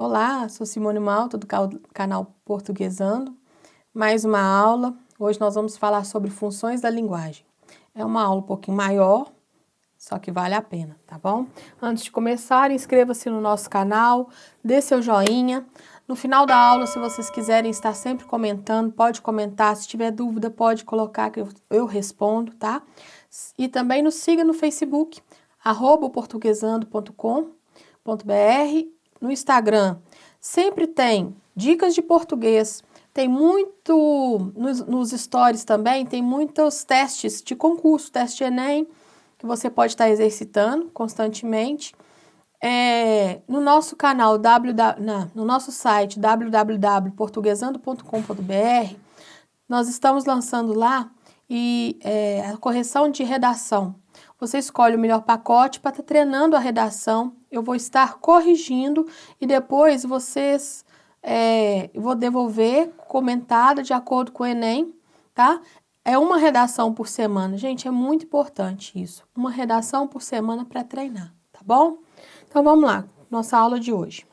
Olá, sou Simone Malta do canal Portuguesando. Mais uma aula. Hoje nós vamos falar sobre funções da linguagem. É uma aula um pouquinho maior, só que vale a pena, tá bom? Antes de começar, inscreva-se no nosso canal, dê seu joinha. No final da aula, se vocês quiserem estar sempre comentando, pode comentar. Se tiver dúvida, pode colocar que eu respondo, tá? E também nos siga no Facebook, @portuguesando.com.br. No Instagram sempre tem dicas de português, tem muito, nos stories também, tem muitos testes de concurso, teste Enem, que você pode estar exercitando constantemente. No nosso canal, no nosso site www.portuguesando.com.br, nós estamos lançando lá a correção de redação. Você escolhe o melhor pacote para estar treinando a redação. Eu vou estar corrigindo e depois vou devolver comentada de acordo com o Enem, tá? É uma redação por semana. Gente, é muito importante isso. Uma redação por semana para treinar, tá bom? Então vamos lá, nossa aula de hoje.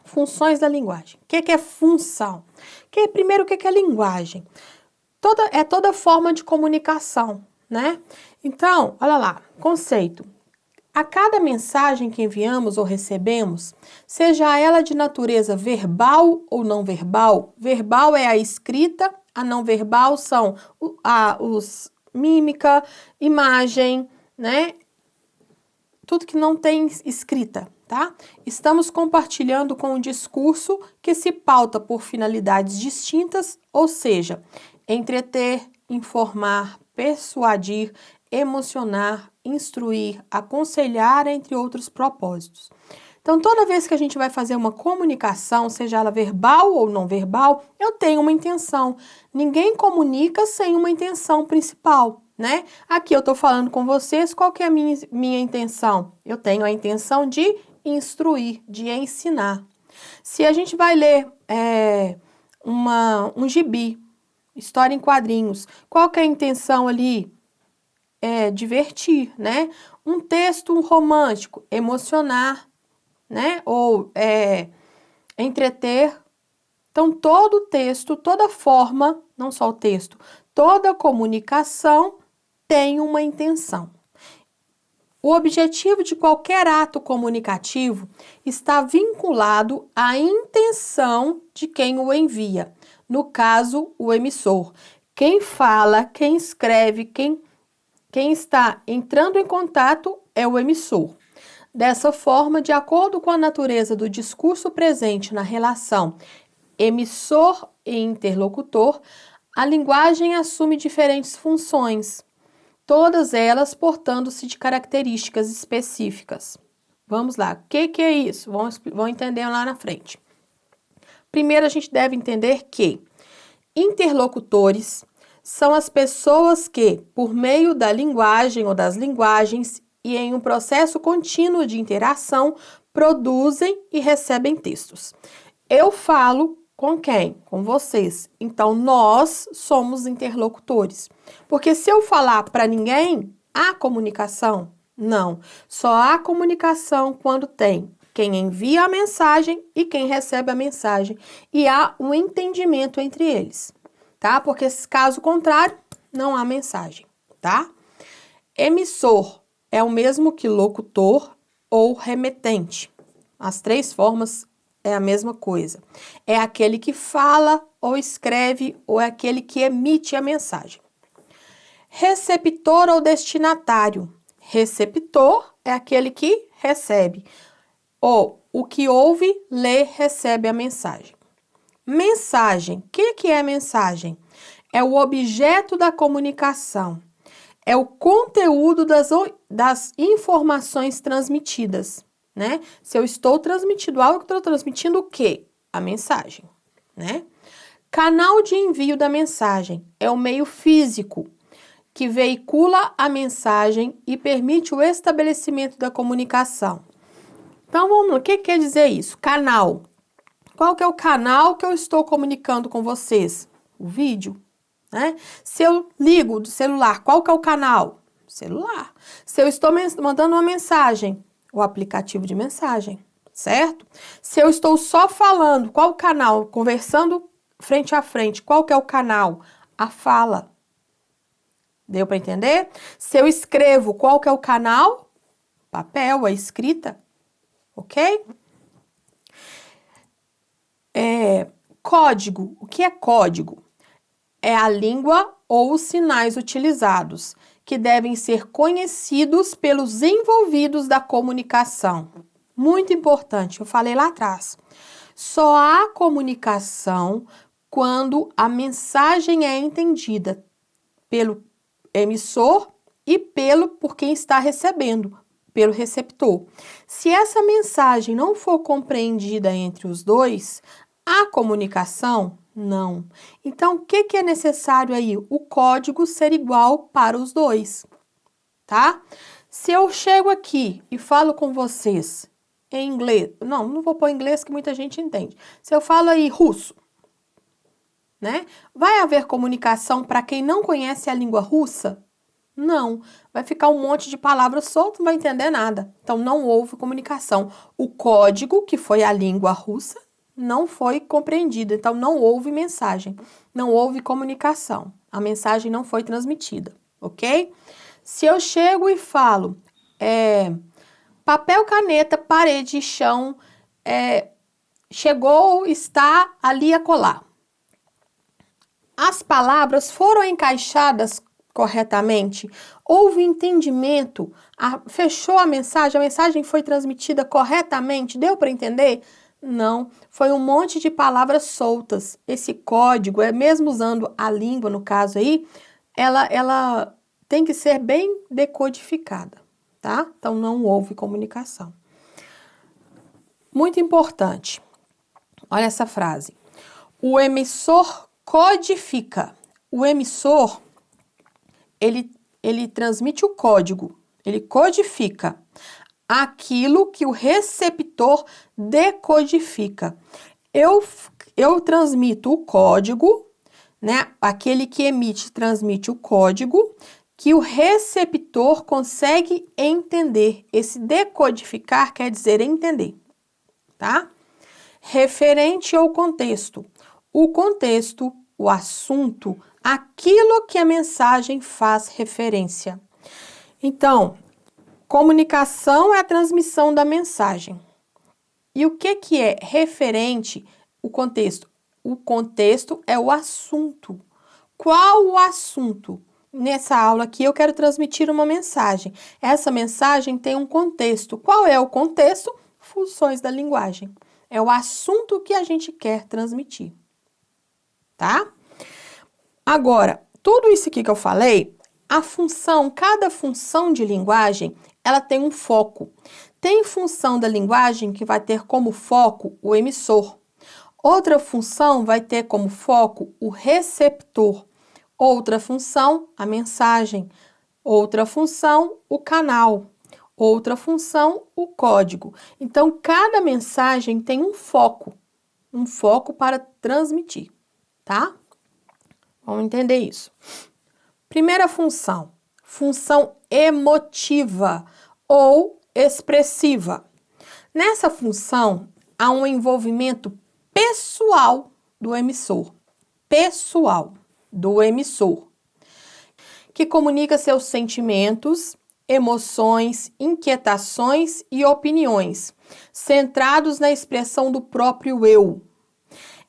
Funções da linguagem. O que é função? Primeiro, o que é linguagem? Toda forma de comunicação, né? Então, olha lá, conceito. A cada mensagem que enviamos ou recebemos, seja ela de natureza verbal ou não verbal, verbal é a escrita, a não verbal são os mímica, imagem, né? Tudo que não tem escrita, tá? Estamos compartilhando com um discurso que se pauta por finalidades distintas, ou seja, entreter, informar, persuadir, emocionar, instruir, aconselhar, entre outros propósitos. Então, toda vez que a gente vai fazer uma comunicação, seja ela verbal ou não verbal, eu tenho uma intenção. Ninguém comunica sem uma intenção principal, né? Aqui eu tô falando com vocês, qual que é a minha intenção? Eu tenho a intenção de instruir, de ensinar. Se a gente vai ler um gibi, história em quadrinhos, qual que é a intenção ali? Divertir, né? Um texto romântico, emocionar, né? Ou entreter. Então, todo texto, toda forma, não só o texto, toda comunicação tem uma intenção. O objetivo de qualquer ato comunicativo está vinculado à intenção de quem o envia, no caso, o emissor. Quem fala, quem escreve, quem está entrando em contato é o emissor. Dessa forma, de acordo com a natureza do discurso presente na relação emissor e interlocutor, a linguagem assume diferentes funções, todas elas portando-se de características específicas. Vamos lá, o que é isso? Vamos entender lá na frente. Primeiro, a gente deve entender que interlocutores são as pessoas que, por meio da linguagem ou das linguagens e em um processo contínuo de interação, produzem e recebem textos. Eu falo com quem? Com vocês. Então, nós somos interlocutores. Porque se eu falar para ninguém, há comunicação? Não. Só há comunicação quando tem quem envia a mensagem e quem recebe a mensagem. E há um entendimento entre eles, tá? Porque, caso contrário, não há mensagem, tá? Emissor é o mesmo que locutor ou remetente. As três formas é a mesma coisa. É aquele que fala ou escreve ou é aquele que emite a mensagem. Receptor ou destinatário. Receptor é aquele que recebe. Ou o que ouve, lê, recebe a mensagem. Mensagem. O que é mensagem? É o objeto da comunicação. É o conteúdo das informações transmitidas, né? Se eu estou transmitindo algo, eu estou transmitindo o quê? A mensagem, né? Canal de envio da mensagem é o meio físico que veicula a mensagem e permite o estabelecimento da comunicação. Então, vamos lá. O que quer dizer isso? Canal. Qual que é o canal que eu estou comunicando com vocês? O vídeo, né? Se eu ligo do celular, qual que é o canal? Celular. Se eu estou mandando uma mensagem, o aplicativo de mensagem, certo? Se eu estou só falando, qual o canal? Conversando frente a frente, qual que é o canal? A fala. Deu para entender? Se eu escrevo, qual que é o canal? Papel, a escrita, ok? Código. O que é código? É a língua ou os sinais utilizados, que devem ser conhecidos pelos envolvidos da comunicação. Muito importante, eu falei lá atrás. Só há comunicação quando a mensagem é entendida pelo emissor e por quem está recebendo, pelo receptor. Se essa mensagem não for compreendida entre os dois, há comunicação? Não. Então, o que é necessário aí? O código ser igual para os dois, tá? Se eu chego aqui e falo com vocês em inglês, não vou pôr inglês que muita gente entende. Se eu falo aí russo, né? Vai haver comunicação para quem não conhece a língua russa? Não. Vai ficar um monte de palavras soltas, não vai entender nada. Então, não houve comunicação. O código, que foi a língua russa, não foi compreendido. Então, não houve mensagem. Não houve comunicação. A mensagem não foi transmitida, ok? Se eu chego e falo papel, caneta, parede, chão, chegou, está ali a colar. As palavras foram encaixadas corretamente? Houve entendimento? Fechou a mensagem foi transmitida corretamente? Deu para entender? Não, foi um monte de palavras soltas. Esse código, mesmo usando a língua no caso aí, ela tem que ser bem decodificada, tá? Então não houve comunicação. Muito importante. Olha essa frase. O emissor codifica. O emissor, ele transmite o código, ele codifica aquilo que o receptor decodifica. Eu transmito o código, né? Aquele que emite transmite o código que o receptor consegue entender. Esse decodificar quer dizer entender, tá? Referente ao contexto. O contexto, o assunto, aquilo que a mensagem faz referência. Então, comunicação é a transmissão da mensagem. E o que é referente? O contexto. O contexto é o assunto. Qual o assunto? Nessa aula aqui eu quero transmitir uma mensagem. Essa mensagem tem um contexto. Qual é o contexto? Funções da linguagem. É o assunto que a gente quer transmitir. Tá? Agora, tudo isso aqui que eu falei, cada função de linguagem, ela tem um foco. Tem função da linguagem que vai ter como foco o emissor. Outra função vai ter como foco o receptor. Outra função, a mensagem. Outra função, o canal. Outra função, o código. Então, cada mensagem tem um foco para transmitir, tá? Vamos entender isso. Primeira função emotiva ou expressiva. Nessa função, há um envolvimento pessoal do emissor. Que comunica seus sentimentos, emoções, inquietações e opiniões, centrados na expressão do próprio eu.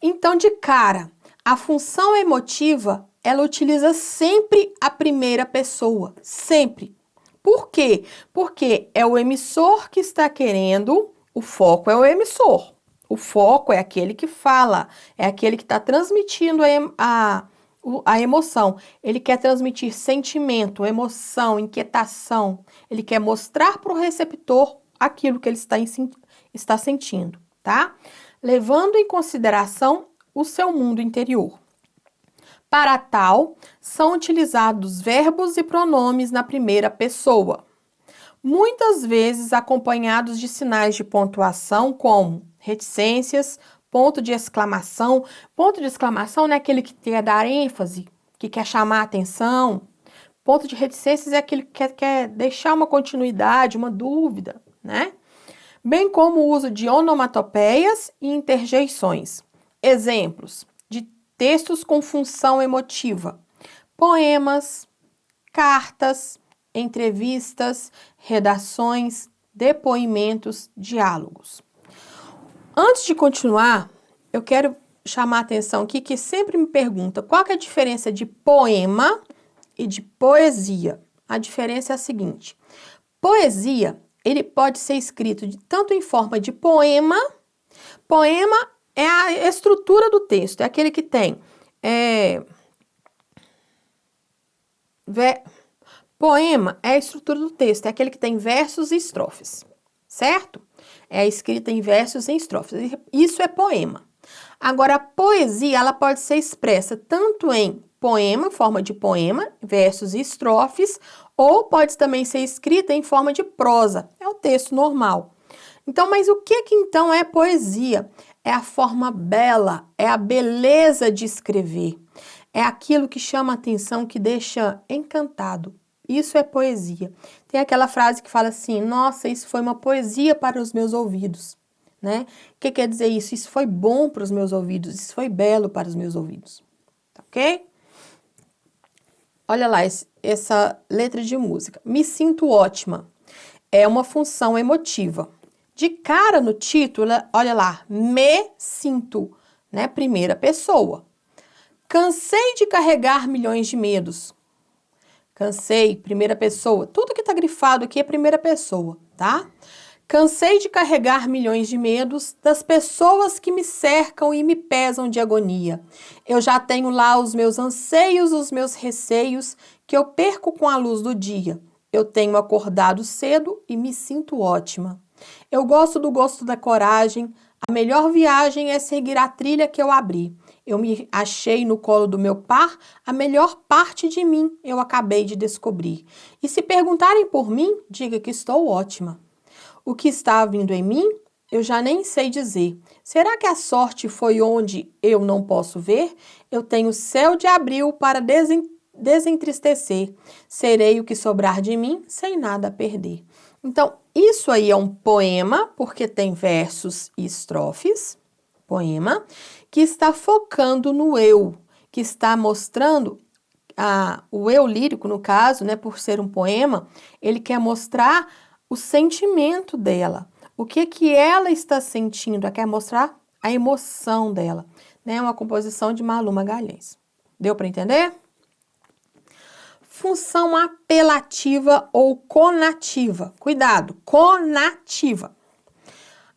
Então, de cara, a função emotiva, ela utiliza sempre a primeira pessoa, sempre. Por quê? Porque é o emissor que está querendo, o foco é o emissor. O foco é aquele que fala, é aquele que está transmitindo a emoção. Ele quer transmitir sentimento, emoção, inquietação. Ele quer mostrar para o receptor aquilo que ele está sentindo, tá? Levando em consideração o seu mundo interior. Para tal, são utilizados verbos e pronomes na primeira pessoa, muitas vezes acompanhados de sinais de pontuação como reticências, ponto de exclamação. Ponto de exclamação não é aquele que quer dar ênfase, que quer chamar a atenção. Ponto de reticências é aquele que quer deixar uma continuidade, uma dúvida, né? bem como o uso de onomatopeias e interjeições. Exemplos de textos com função emotiva: poemas, cartas, entrevistas, redações, depoimentos, diálogos. Antes de continuar, eu quero chamar a atenção aqui que sempre me pergunta qual que é a diferença de poema e de poesia. A diferença é a seguinte: poesia, ele pode ser escrito tanto em forma de poema. Poema é a estrutura do texto, é aquele que tem poema é a estrutura do texto, é aquele que tem versos e estrofes, certo? É a escrita em versos e estrofes. Isso é poema. Agora, a poesia, ela pode ser expressa tanto em poema, forma de poema, versos e estrofes, ou pode também ser escrita em forma de prosa, é o texto normal. Então, mas o que então é poesia? É a forma bela, é a beleza de escrever, é aquilo que chama a atenção, que deixa encantado. Isso é poesia. Tem aquela frase que fala assim: nossa, isso foi uma poesia para os meus ouvidos, né? O que quer dizer isso? Isso foi bom para os meus ouvidos, isso foi belo para os meus ouvidos, tá ok? Olha lá essa letra de música. Me sinto ótima. É uma função emotiva. De cara no título, olha lá, me sinto, né? Primeira pessoa. Cansei de carregar milhões de medos. Cansei, primeira pessoa. Tudo que tá grifado aqui é primeira pessoa, tá? Cansei de carregar milhões de medos das pessoas que me cercam e me pesam de agonia. Eu já tenho lá os meus anseios, os meus receios, que eu perco com a luz do dia. Eu tenho acordado cedo e me sinto ótima. Eu gosto do gosto da coragem. A melhor viagem é seguir a trilha que eu abri. Eu me achei no colo do meu par, a melhor parte de mim eu acabei de descobrir. E se perguntarem por mim, diga que estou ótima. O que está vindo em mim, eu já nem sei dizer. Será que a sorte foi onde eu não posso ver? Eu tenho céu de abril para desentristecer. Serei o que sobrar de mim, sem nada a perder. Então, isso aí é um poema, porque tem versos e estrofes, poema, que está focando no eu, que está mostrando o eu lírico, no caso, né, por ser um poema, ele quer mostrar o sentimento dela, o que ela está sentindo, ela quer mostrar a emoção dela, né, uma composição de Malu Magalhães. Deu para entender? Função apelativa ou conativa. Cuidado, conativa.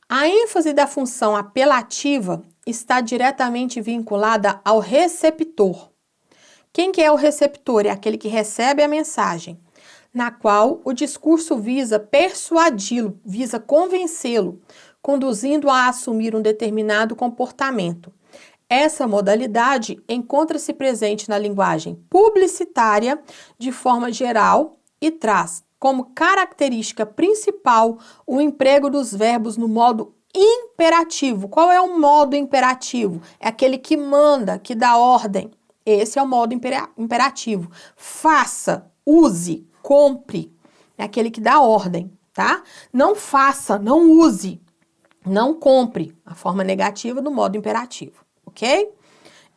A ênfase da função apelativa está diretamente vinculada ao receptor. Quem que é o receptor? É aquele que recebe a mensagem, na qual o discurso visa persuadi-lo, visa convencê-lo, conduzindo-o a assumir um determinado comportamento. Essa modalidade encontra-se presente na linguagem publicitária de forma geral e traz como característica principal o emprego dos verbos no modo imperativo. Qual é o modo imperativo? É aquele que manda, que dá ordem. Esse é o modo imperativo. Faça, use, compre. É aquele que dá ordem, tá? Não faça, não use, não compre. A forma negativa do modo imperativo, ok?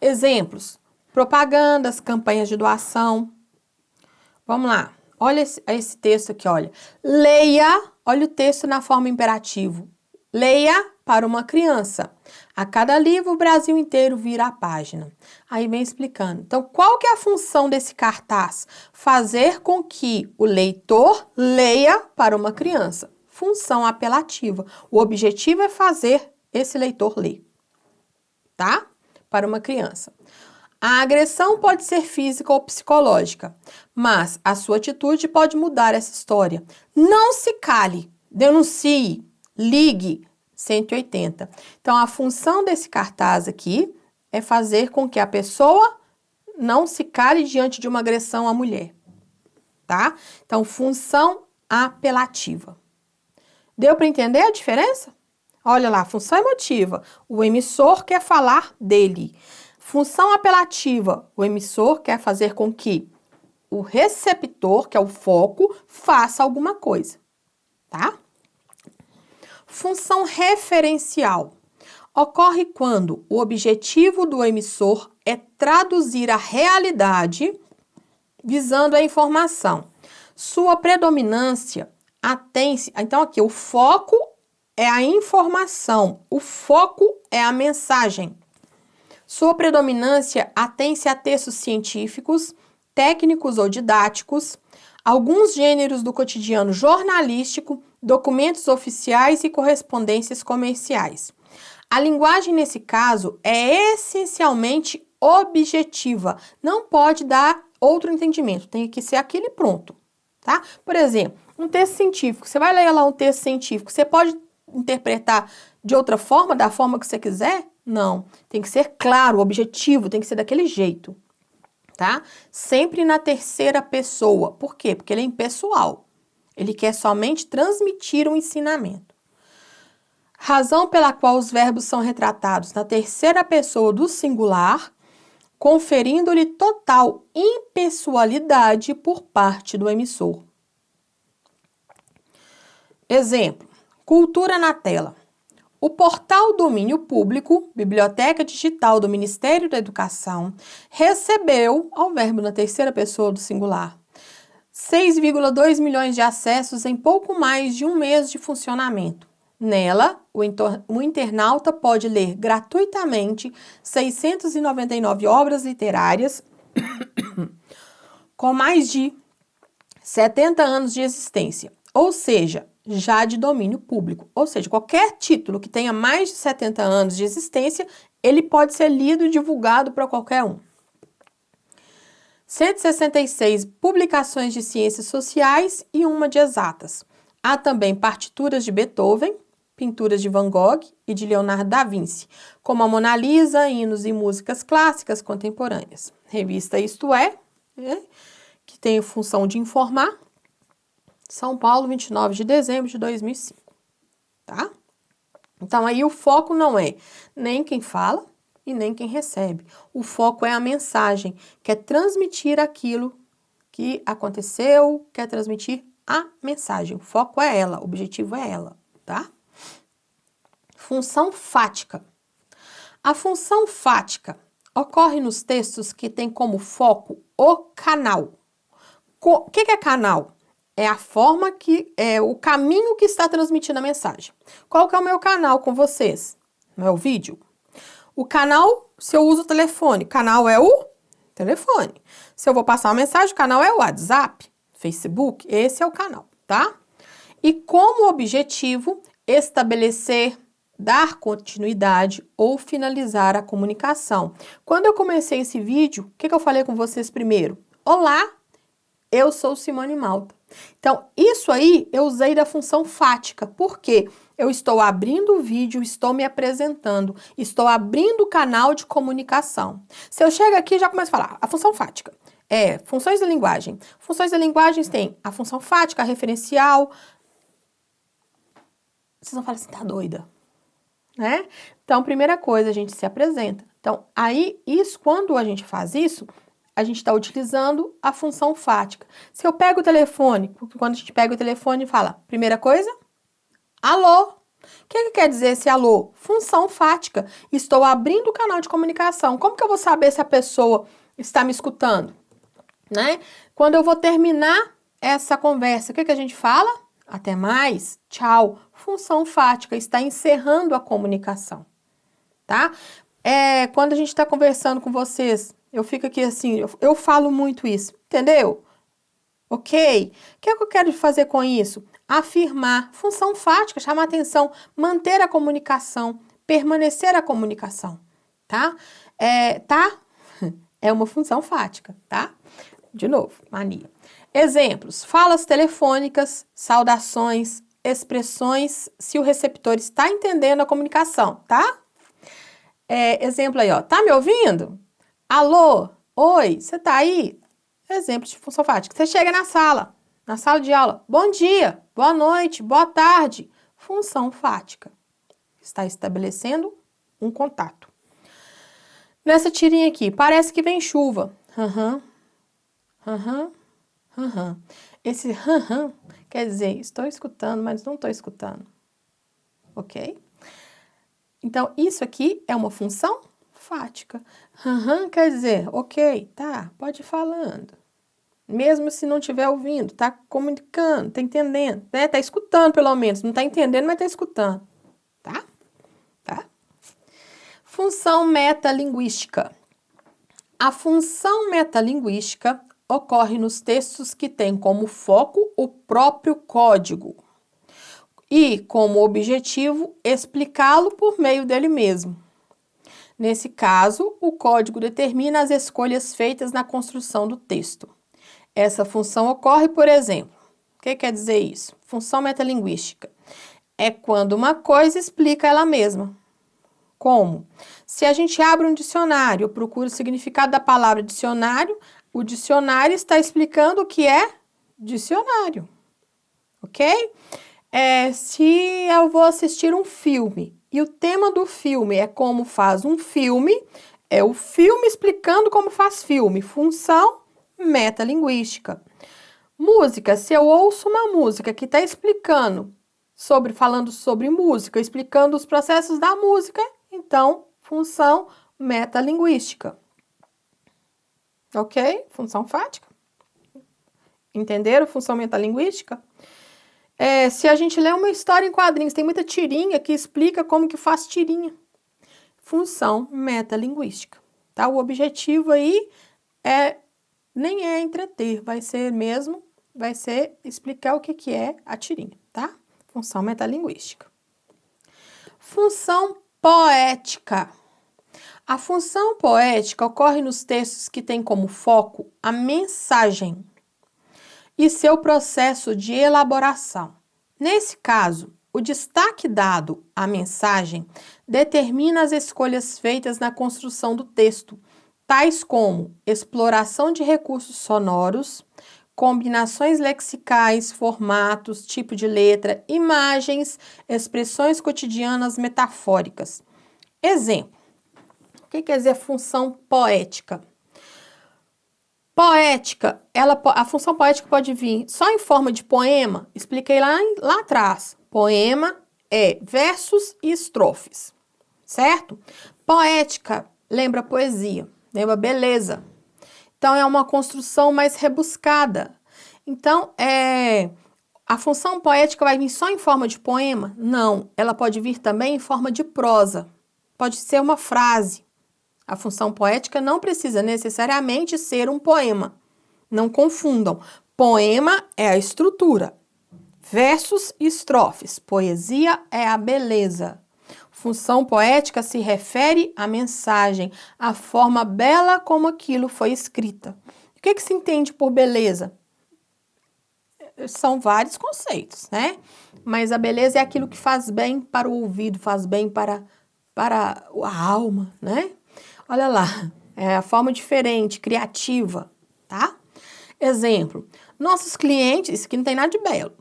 Exemplos: propagandas, campanhas de doação. Vamos lá. Olha esse texto aqui, olha. Leia, olha o texto na forma imperativo. Leia para uma criança. A cada livro, o Brasil inteiro vira a página. Aí vem explicando. Então, qual que é a função desse cartaz? Fazer com que o leitor leia para uma criança. Função apelativa. O objetivo é fazer esse leitor ler, tá? Para uma criança. A agressão pode ser física ou psicológica, mas a sua atitude pode mudar essa história. Não se cale, denuncie, ligue 180. Então, a função desse cartaz aqui é fazer com que a pessoa não se cale diante de uma agressão à mulher, tá? Então, função apelativa. Deu para entender a diferença? Olha lá, função emotiva. O emissor quer falar dele. Função apelativa, o emissor quer fazer com que o receptor, que é o foco, faça alguma coisa, tá? Função referencial. Ocorre quando o objetivo do emissor é traduzir a realidade visando a informação. Sua predominância atém-se... Então, aqui, o foco é a informação, o foco é a mensagem. Sua predominância atém-se a textos científicos, técnicos ou didáticos, alguns gêneros do cotidiano jornalístico, documentos oficiais e correspondências comerciais. A linguagem, nesse caso, é essencialmente objetiva, não pode dar outro entendimento, tem que ser aquele pronto, tá? Por exemplo, um texto científico, você vai ler lá um texto científico, você pode interpretar de outra forma, da forma que você quiser? Não, tem que ser claro, objetivo, tem que ser daquele jeito, tá? Sempre na terceira pessoa. Por quê? Porque ele é impessoal. Ele quer somente transmitir um ensinamento. Razão pela qual os verbos são retratados na terceira pessoa do singular, conferindo-lhe total impessoalidade por parte do emissor. Exemplo: cultura na tela. O portal Domínio Público, biblioteca digital do Ministério da Educação, recebeu, ao verbo na terceira pessoa do singular, 6,2 milhões de acessos em pouco mais de um mês de funcionamento. Nela, o internauta pode ler gratuitamente 699 obras literárias com mais de 70 anos de existência, ou seja, já de domínio público. Ou seja, qualquer título que tenha mais de 70 anos de existência, ele pode ser lido e divulgado para qualquer um. 166 publicações de ciências sociais e uma de exatas. Há também partituras de Beethoven, pinturas de Van Gogh e de Leonardo da Vinci, como a Mona Lisa, hinos e músicas clássicas contemporâneas. Revista Isto É, que tem função de informar. São Paulo, 29 de dezembro de 2005, tá? Então, aí o foco não é nem quem fala e nem quem recebe. O foco é a mensagem, quer transmitir aquilo que aconteceu, quer transmitir a mensagem. O foco é ela, o objetivo é ela, tá? Função fática. A função fática ocorre nos textos que tem como foco o canal. O que é canal? É a forma que, é o caminho que está transmitindo a mensagem. Qual que é o meu canal com vocês? Não é o vídeo? O canal, se eu uso o telefone, o canal é o telefone. Se eu vou passar uma mensagem, o canal é o WhatsApp, Facebook, esse é o canal, tá? E como objetivo, estabelecer, dar continuidade ou finalizar a comunicação. Quando eu comecei esse vídeo, o que eu falei com vocês primeiro? Olá, eu sou Simone Malta. Então, isso aí eu usei da função fática. Por quê? Eu estou abrindo o vídeo, estou me apresentando, estou abrindo o canal de comunicação. Se eu chego aqui, já começo a falar. A função fática é funções da linguagem. Funções da linguagem tem a função fática, a referencial. Vocês vão falar assim, tá doida, né? Então, primeira coisa, a gente se apresenta. Então, aí, isso, quando a gente faz isso, a gente está utilizando a função fática. Se eu pego o telefone, quando a gente pega o telefone e fala, primeira coisa, alô. O que quer dizer esse alô? Função fática. Estou abrindo o canal de comunicação. Como que eu vou saber se a pessoa está me escutando? Né? Quando eu vou terminar essa conversa, o que a gente fala? Até mais, tchau. Função fática, está encerrando a comunicação, tá? Quando a gente está conversando com vocês, eu fico aqui assim, eu falo muito isso, entendeu? Ok? O que é que eu quero fazer com isso? Afirmar, função fática, chamar atenção, manter a comunicação, permanecer a comunicação, tá? É uma função fática, tá? De novo, mania. Exemplos, falas telefônicas, saudações, expressões, se o receptor está entendendo a comunicação, tá? Exemplo aí, ó, tá me ouvindo? Alô? Oi, você tá aí? Exemplo de função fática. Você chega na sala de aula, bom dia, boa noite, boa tarde. Função fática. Está estabelecendo um contato. Nessa tirinha aqui, parece que vem chuva. Esse quer dizer, estou escutando, mas não estou escutando. ok? Então, isso aqui é uma função fática. Quer dizer, ok, tá, pode ir falando. Mesmo se não estiver ouvindo, tá comunicando, tá entendendo, né? Tá escutando pelo menos, não tá entendendo, mas tá escutando, tá? Tá? Função metalinguística. A função metalinguística ocorre nos textos que têm como foco o próprio código e como objetivo explicá-lo por meio dele mesmo. Nesse caso, o código determina as escolhas feitas na construção do texto. Essa função ocorre, por exemplo, o que quer dizer isso? Função metalinguística é quando uma coisa explica ela mesma. Como? Se a gente abre um dicionário, eu procuro o significado da palavra dicionário, o dicionário está explicando o que é dicionário, ok? Se eu vou assistir um filme e o tema do filme é como faz um filme, é o filme explicando como faz filme, função metalinguística. Música, se eu ouço uma música que está explicando, falando sobre música, explicando os processos da música, então, função metalinguística. Ok? Função fática. Entenderam? Função metalinguística? Se a gente lê uma história em quadrinhos, tem muita tirinha que explica como que faz tirinha. Função metalinguística. Tá? O objetivo aí nem é entreter, vai ser explicar o que é a tirinha, tá? Função metalinguística. Função poética. A função poética ocorre nos textos que têm como foco a mensagem e seu processo de elaboração. Nesse caso, o destaque dado à mensagem determina as escolhas feitas na construção do texto, tais como exploração de recursos sonoros, combinações lexicais, formatos, tipo de letra, imagens, expressões cotidianas metafóricas. Exemplo. O que quer dizer função poética? Poética, a função poética pode vir só em forma de poema. Expliquei lá atrás. Poema é versos e estrofes, certo? Poética lembra poesia, lembra beleza. Então, é uma construção mais rebuscada. Então, a função poética vai vir só em forma de poema? Não, ela pode vir também em forma de prosa. Pode ser uma frase. A função poética não precisa necessariamente ser um poema. Não confundam. Poema é a estrutura. Versos e estrofes. Poesia é a beleza. Função poética se refere à mensagem, à forma bela como aquilo foi escrita. O que se entende por beleza? São vários conceitos, né? Mas a beleza é aquilo que faz bem para o ouvido, faz bem para a alma, né? Olha lá, é a forma diferente, criativa, tá? Exemplo, nossos clientes, isso aqui não tem nada de belo,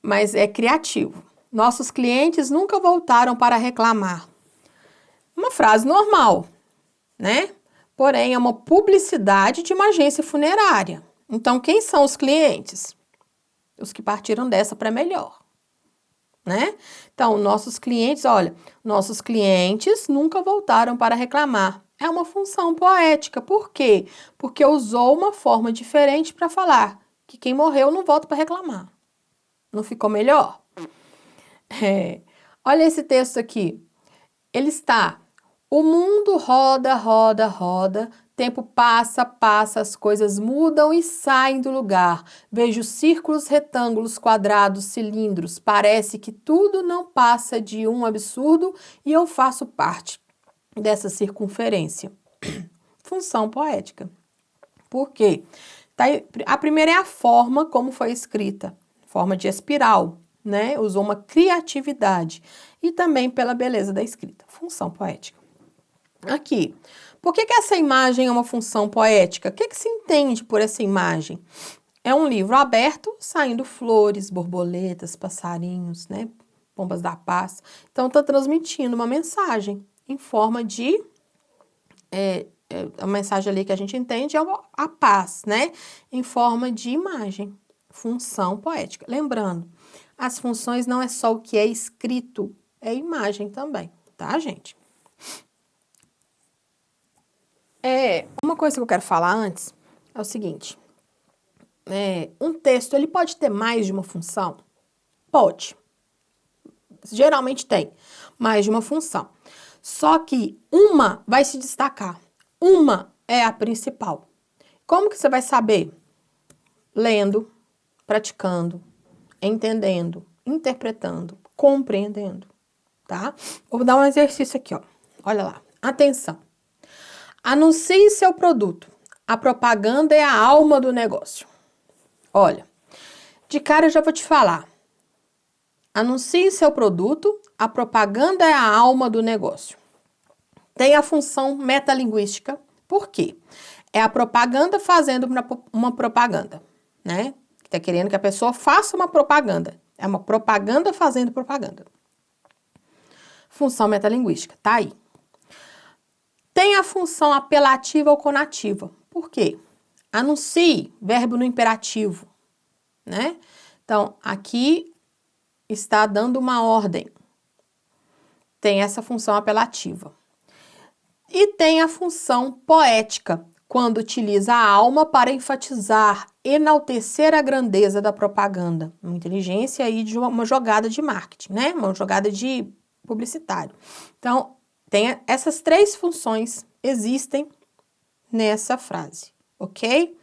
mas é criativo. Nossos clientes nunca voltaram para reclamar. Uma frase normal, né? Porém, é uma publicidade de uma agência funerária. Então, quem são os clientes? Os que partiram dessa para melhor, né? Então, nossos clientes nunca voltaram para reclamar. É uma função poética. Por quê? Porque usou uma forma diferente para falar que quem morreu não volta para reclamar. Não ficou melhor? Olha esse texto aqui. Ele está: o mundo roda, roda, roda, tempo passa, passa, as coisas mudam e saem do lugar. Vejo círculos, retângulos, quadrados, cilindros. Parece que tudo não passa de um absurdo e eu faço parte dessa circunferência. Função poética. Por quê? A primeira é a forma como foi escrita, forma de espiral, né? Usou uma criatividade e também pela beleza da escrita. Função poética. Aqui, por que essa imagem é uma função poética? O que se entende por essa imagem? É um livro aberto, saindo flores, borboletas, passarinhos, né? Pombas da paz. Então, está transmitindo uma mensagem em forma de... a mensagem ali que a gente entende é a paz, né? Em forma de imagem. Função poética. Lembrando, As funções não é só o que é escrito, é imagem também, tá, gente? Uma coisa que eu quero falar antes é o seguinte. Um texto, ele pode ter mais de uma função? Pode. Geralmente tem mais de uma função. Só que uma vai se destacar. Uma é a principal. Como que você vai saber? Lendo, praticando, entendendo, interpretando, compreendendo, tá? Vou dar um exercício aqui, ó. Olha lá. Atenção. Anuncie seu produto. A propaganda é a alma do negócio. Olha, de cara eu já vou te falar. Anuncie seu produto, a propaganda é a alma do negócio. Tem a função metalinguística. Por quê? É a propaganda fazendo uma propaganda, né? Que tá querendo que a pessoa faça uma propaganda. É uma propaganda fazendo propaganda. Função metalinguística, tá aí. Tem a função apelativa ou conativa. Por quê? Anuncie, verbo no imperativo, né? Então, aqui está dando uma ordem. Tem essa função apelativa. E tem a função poética, quando utiliza a alma para enfatizar, enaltecer a grandeza da propaganda. Uma inteligência aí de uma jogada de marketing, né? Uma jogada de publicitário. Então, tem essas três funções existem nessa frase, ok?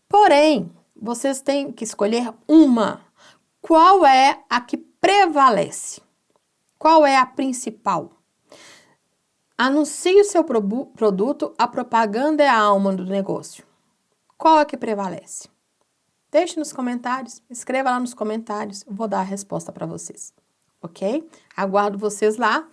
Porém, vocês têm que escolher uma. Qual é a que prevalece? Qual é a principal? Anuncie o seu produto, a propaganda é a alma do negócio. Qual é que prevalece? Deixe nos comentários, escreva lá nos comentários, eu vou dar a resposta para vocês, ok? Aguardo vocês lá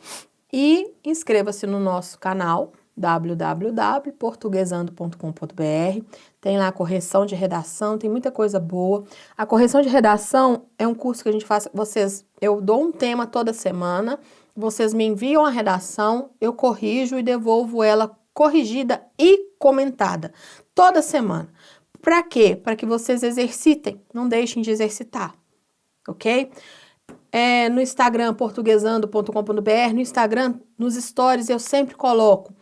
e inscreva-se no nosso canal www.portuguesando.com.br. Tem lá a correção de redação, tem muita coisa boa. A correção de redação é um curso que a gente faz, eu dou um tema toda semana, vocês me enviam a redação, eu corrijo e devolvo ela corrigida e comentada toda semana. Para quê? Para que vocês exercitem, não deixem de exercitar, ok? No Instagram, portuguesando.com.br, no Instagram, nos stories, eu sempre coloco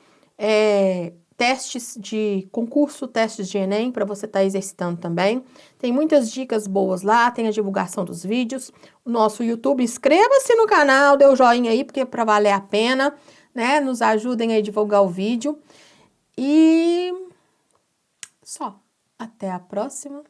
testes de concurso, testes de Enem, para você estar exercitando também. Tem muitas dicas boas lá, tem a divulgação dos vídeos. O nosso YouTube, inscreva-se no canal, dê o joinha aí, porque é para valer a pena, né? Nos ajudem a divulgar o vídeo. E só. Até a próxima.